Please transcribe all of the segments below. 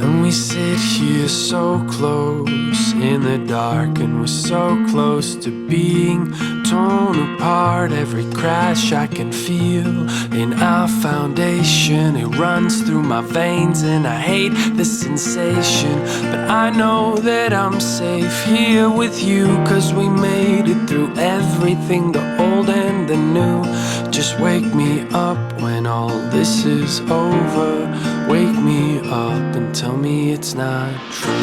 And we sit here so close in the dark, and we're so close to being torn apart. Every crash I can feel in our foundation, it runs through my veins, and I hate the sensation. But I know that I'm safe here with you, 'cause we made it through everything, the old and the new. Just wake me up when all this is over. Wake me up and tell me it's not true.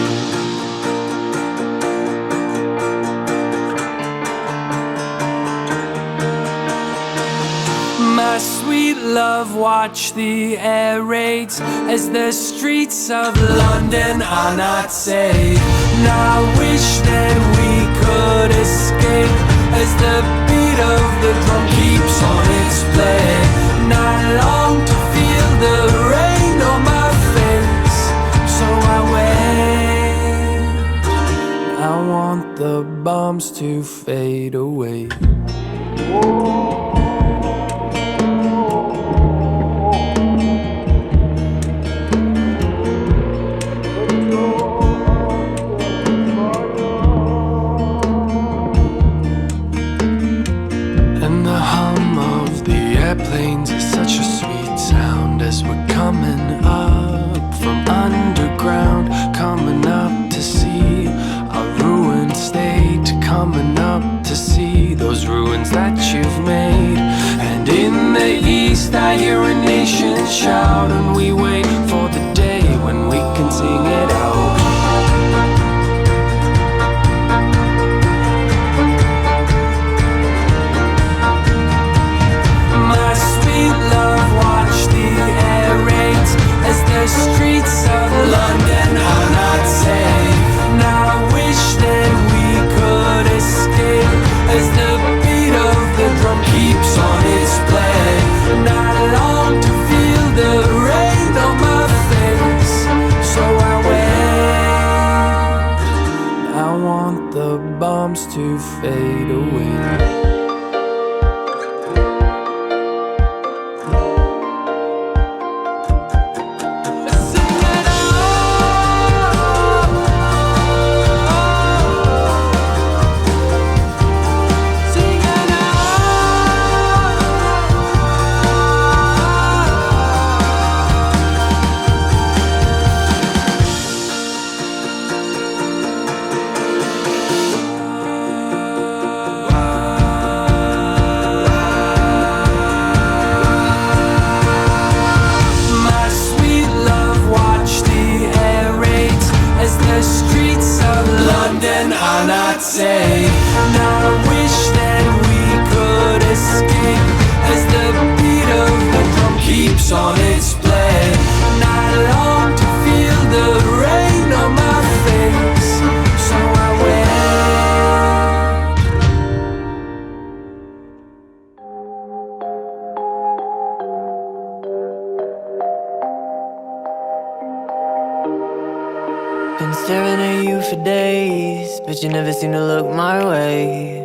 My sweet love, watch the air raids as the streets of London are not safe. Now I wish that we could escape as the beat of the drum keeps on its play. And I long to feel the rain on my face, so I wait. I want the bombs to fade away. Airplanes is such a sweet sound as we're coming up from underground, coming up to see our ruined state, coming up to see those ruins that you've made. And in the east I hear a nation shout, and we wait for the day when we can sing it out. The streets of London are not safe. Now I wish that we could escape as the beat of the drum keeps on its play. And I long to feel the rain on my face, so I wait. I want the bombs to fade away. Safe. Now I wish that we could escape as the beat of the drum keeps on its play. And I long to feel the rain on my face, so I wait. Been staring at you for days, but you never seem to look my way.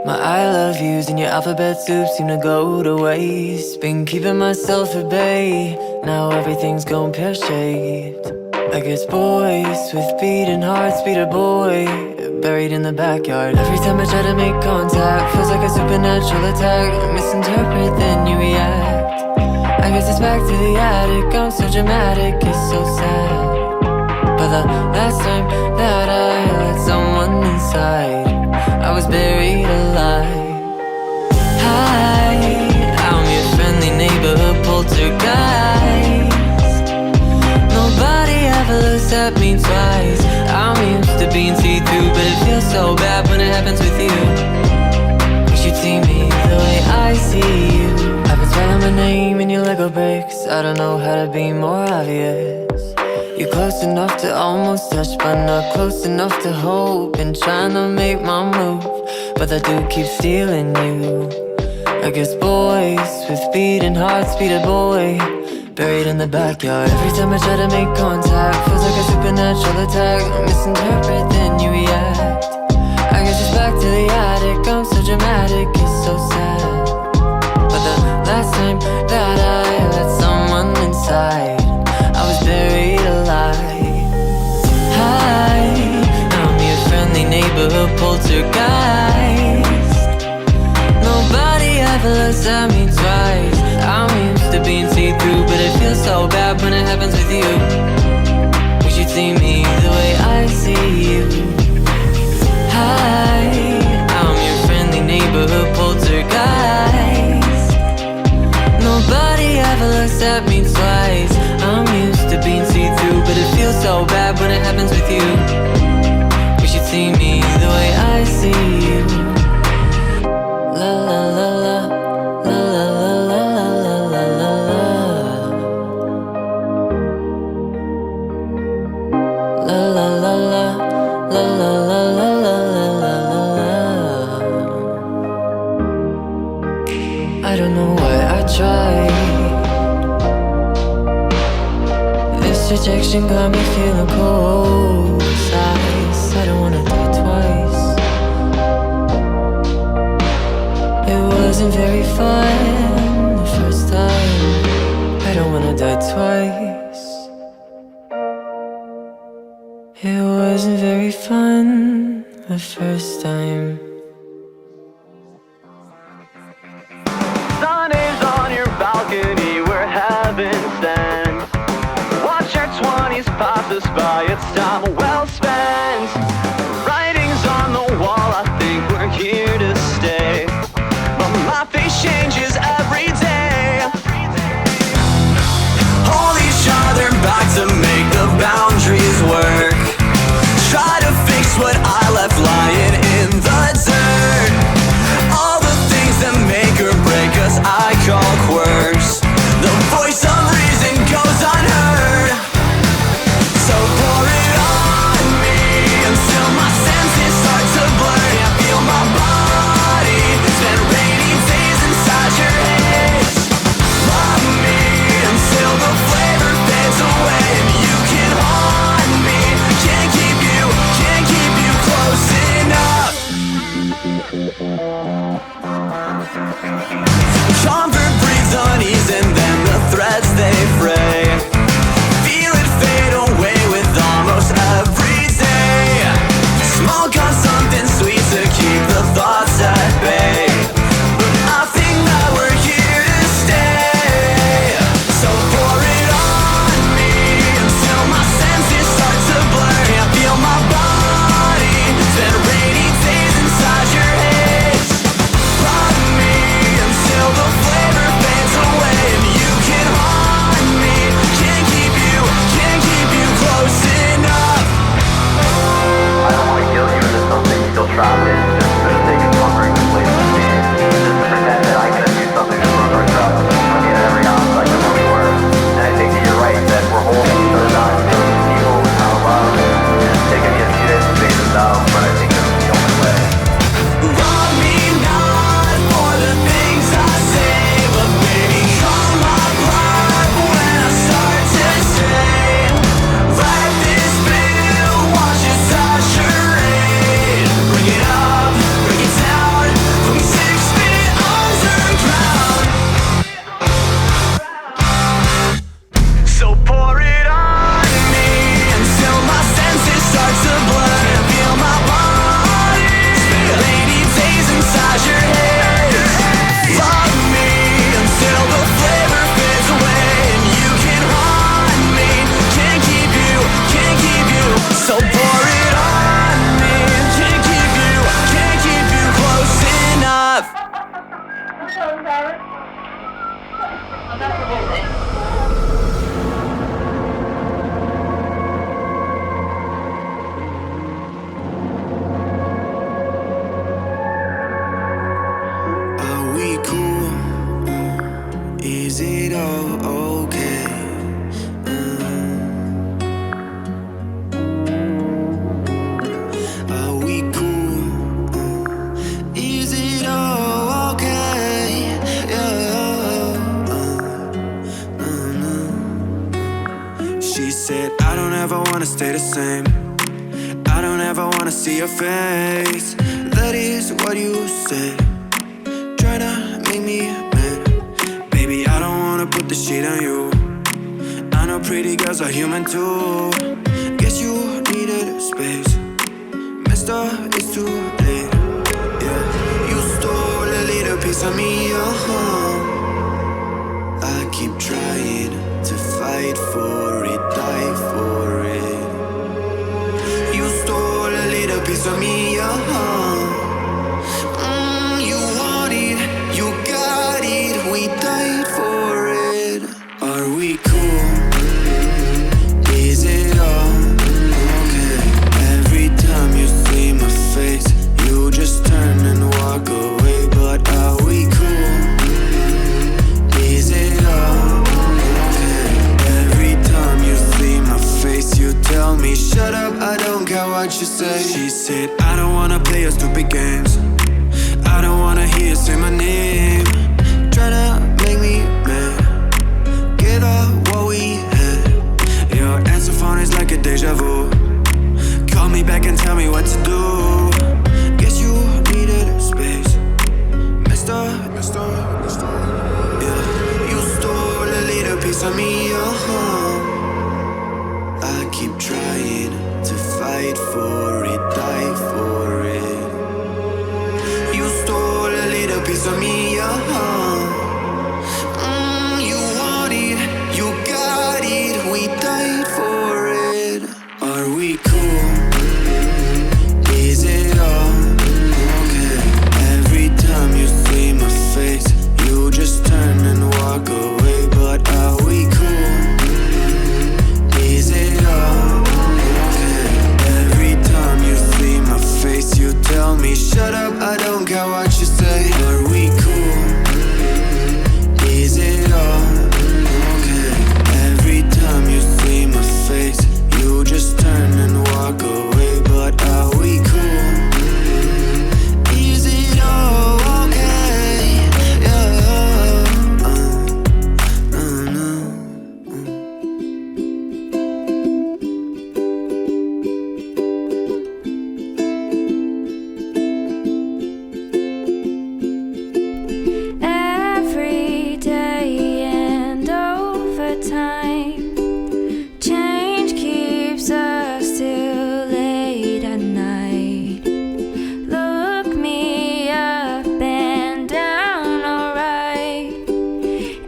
My I love yous and your alphabet soup seem to go to waste. Been keeping myself at bay, now everything's gone pear-shaped. I guess boys with beating hearts beat a boy buried in the backyard. Every time I try to make contact, feels like a supernatural attack. I misinterpret, then you react. I guess it's back to the attic, I'm so dramatic, it's so sad. But the last time that I let someone inside, I was buried alive. Hi, I'm your friendly neighborhood poltergeist. Nobody ever looks at me twice. I'm used to being see-through, but it feels so bad when it happens with you. Wish you'd see me the way I see you. I've been spelling my name in your Lego bricks. I don't know how to be more obvious. You're close enough to almost touch, but not close enough to hold. Been trying to make my move, but that dude keeps stealing you. I guess boys with beating hearts beat a boy buried in the backyard. Every time I try to make contact, feels like a supernatural attack. I misinterpret, then you react. I guess it's back to the attic, I'm so dramatic, it's so sad. I don't know why I tried. This rejection got me feeling cold. I don't wanna die twice. It wasn't very fun the first time. I don't wanna die twice. It wasn't very fun the first time. Sun is on your balcony where heaven stands. Watch our 20s pass us by, it's time well spent. Writings on the wall, I think we're here to stay. But my face changes every day. Hold each other back to make the boundaries work. Try to fix what I left lying in the dirt. All the things that make or break us I call quirks. The voice of reason goes unheard. So pour it on me until my senses start to blur. I feel my body spend rainy days inside your head. Love me until the flavor fades away and you can haunt me. Can't keep you close enough. Comfort breeds unease and then the threads they fray. Feel it fade away with almost every day. Smoke on something sweet to keep the thoughts at bay. But I think that we're here to stay. So pour it on me until my senses start to blur. I feel my body spend rainy days inside your head. Love me until the flavor fades away and you can haunt me. Can't keep you close enough. I don't want to kill you into something you feel trapped in, just for the sake of comforting the place with me. Just to pretend that I could do something to broke our trust. I mean, at every aspect of where we were. And I think that you're right, that we're holding each other down to those people without love. And it's taken me a few days to figure this out, but I think this is the only way. Love me not for the things I say, but baby, call my bluff when I start to say, life is built, watch it saturate. Bring it up, bring it down, from 6 feet underground. So pour it on me until my senses start to blur. Feel my body spend rainy days inside your head. Love me until the flavor fades away and you can haunt me. Can't keep you. So pour it on me. Can't keep you close enough. Are we cool? Is it all okay? Are we cool? Is it all okay? She said, I don't ever wanna stay the same. I don't ever wanna see your face. That is what you said. Tryna make me mad. Baby, I don't wanna put the shit on you. I know pretty girls are human too. Guess you needed space. Messed up, it's too late. Yeah, you stole a little piece of me, I keep trying to fight for it, die for it. You stole a little piece of me, you want it, you got it, we died for it. Are we cool? Is it all okay? Every time you see my face, you just turn and walk away. But are we cool? Is it all okay? Every time you see my face, you tell me, shut up, I don't care what you say. She said, I don't wanna play your stupid games. I don't wanna hear you say my name. Try Are we cool? Is it all okay? Every time you see my face, you just turn and walk away. But are we cool? Is it all okay? Yeah. No. Every day and overtime, change keeps us till late at night. Look me up and down, alright.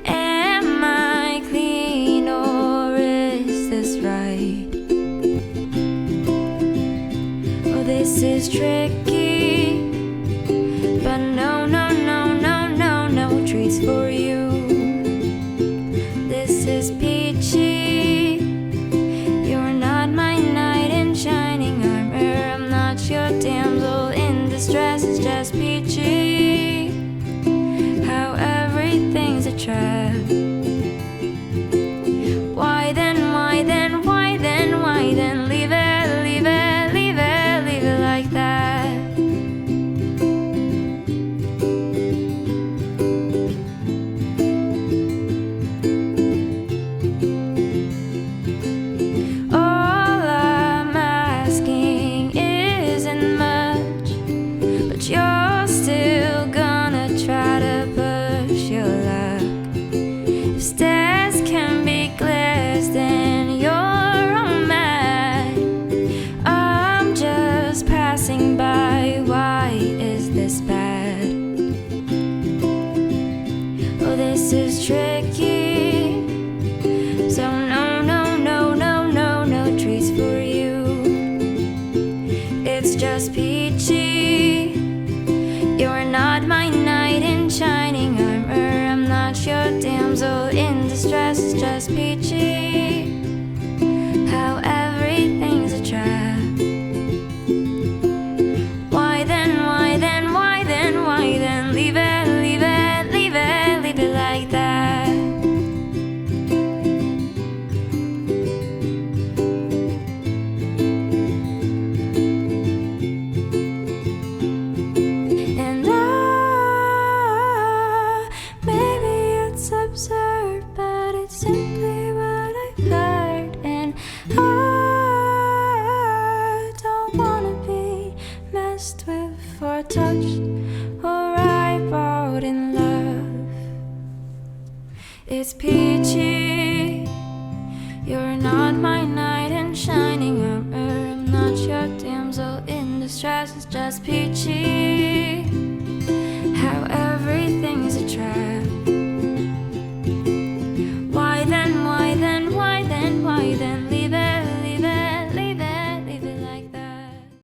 Am I clean or is this right? Oh, this is tricky, but no treats for you. This is peachy. You're not my knight in shining armor. I'm not your damsel in distress. It's just peachy. How everything's a trap. Why then leave it like that. You're still gonna try to push your luck. If stairs can be glass, then you're all mad. I'm just passing by. Why is this bad? Oh, this is tricky. So no treats for you. It's just peachy. You're not my knight in shining armor. I'm not your damsel in distress. It's just peachy. How everything's a trap. Why then leave it like that. Absurd, but it's simply what I've heard, and I don't wanna be messed with or touched or eyeballed in love. It's peachy. You're not my knight in shining armor. I'm not your damsel in distress. It's just peachy. How everything's a trap.